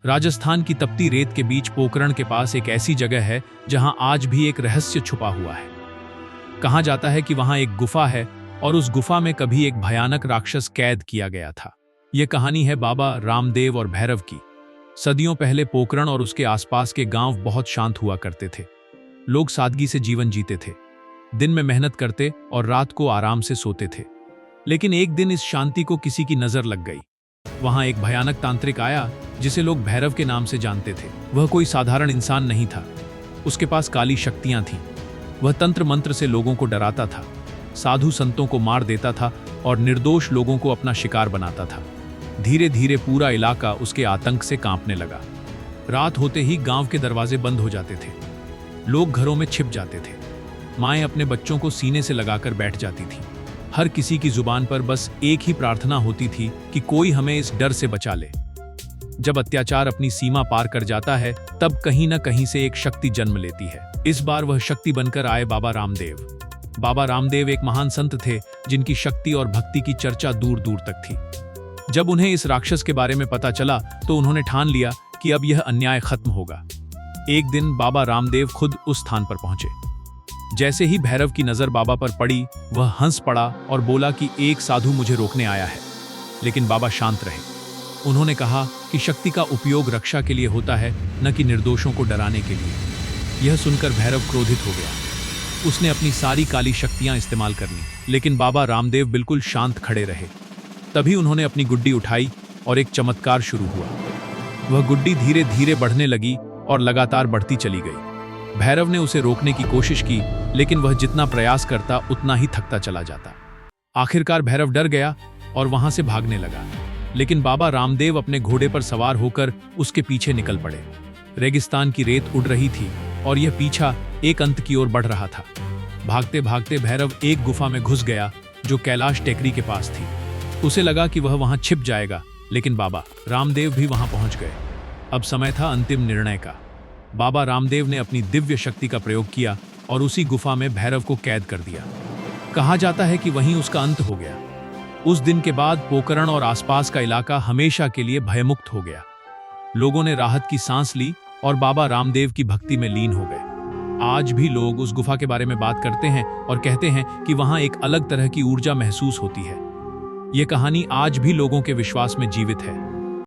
राजस्थान की तपती रेत के बीच पोखरण के पास एक ऐसी जगह है जहां आज भी एक रहस्य छुपा हुआ है। कहा जाता है कि वहां एक गुफा है और उस गुफा में कभी एक भयानक राक्षस कैद किया गया था। यह कहानी है बाबा रामदेव और भैरव की। सदियों पहले पोखरण और उसके आसपास के गांव बहुत शांत हुआ करते थे। लोग सादगी से जीवन जीते थे, दिन में मेहनत करते और रात को आराम से सोते थे। लेकिन एक दिन इस शांति को किसी की नजर लग गई। वहां एक भयानक तांत्रिक आया जिसे लोग भैरव के नाम से जानते थे। वह कोई साधारण इंसान नहीं था, उसके पास काली शक्तियां थीं। वह तंत्र मंत्र से लोगों को डराता था, साधु संतों को मार देता था और निर्दोष लोगों को अपना शिकार बनाता था। धीरे धीरे पूरा इलाका उसके आतंक से कांपने लगा। रात होते ही गांव के दरवाजे बंद हो जाते थे, लोग घरों में छिप जाते थे, माएं अपने बच्चों को सीने से लगाकर बैठ जाती थीं। हर किसी की जुबान पर बस एक ही प्रार्थना होती थी कि कोई हमें इस डर से बचा ले। जब अत्याचार अपनी सीमा पार कर जाता है, तब कहीं न कहीं से एक शक्ति जन्म लेती है। इस बार वह शक्ति बनकर आए बाबा रामदेव। बाबा रामदेव एक महान संत थे जिनकी शक्ति और भक्ति की चर्चा दूर दूर तक थी। जब उन्हें इस राक्षस के बारे में पता चला तो उन्होंने ठान लिया कि अब यह अन्याय खत्म होगा। एक दिन बाबा रामदेव खुद उस स्थान पर पहुंचे। जैसे ही भैरव की नजर बाबा पर पड़ी, वह हंस पड़ा और बोला कि एक साधु मुझे रोकने आया है। लेकिन बाबा शांत रहे। उन्होंने कहा कि शक्ति का उपयोग रक्षा के लिए होता है, न कि निर्दोषों को डराने के लिए। यह सुनकर भैरव क्रोधित हो गया। उसने अपनी सारी काली शक्तियां इस्तेमाल कर ली, लेकिन बाबा रामदेव बिल्कुल शांत खड़े रहे। तभी उन्होंने अपनी गुड्डी उठाई और एक चमत्कार शुरू हुआ। वह गुड्डी धीरे धीरे बढ़ने लगी और लगातार बढ़ती चली गई। भैरव ने उसे रोकने की कोशिश की, लेकिन वह जितना प्रयास करता उतना ही थकता चला जाता। आखिरकार भैरव डर गया और वहां से भागने लगा। लेकिन बाबा रामदेव अपने घोड़े पर सवार होकर उसके पीछे निकल पड़े। रेगिस्तान की रेत उड़ रही थी और यह पीछा एक अंत की ओर बढ़ रहा था। भागते भागते भैरव एक गुफा में घुस गया जो कैलाश टेकरी के पास थी। उसे लगा कि वह वहां छिप जाएगा, लेकिन बाबा रामदेव भी वहां पहुंच गए। अब समय था अंतिम निर्णय का। बाबा रामदेव ने अपनी दिव्य शक्ति का प्रयोग किया और उसी गुफा में भैरव को कैद कर दिया। कहा जाता है कि वहीं उसका अंत हो गया। उस दिन के बाद पोखरण और आसपास का इलाका हमेशा के लिए भयमुक्त हो गया। लोगों ने राहत की सांस ली और बाबा रामदेव की भक्ति में लीन हो गए। आज भी लोग उस गुफा के बारे में बात करते हैं और कहते हैं कि वहां एक अलग तरह की ऊर्जा महसूस होती है। ये कहानी आज भी लोगों के विश्वास में जीवित है।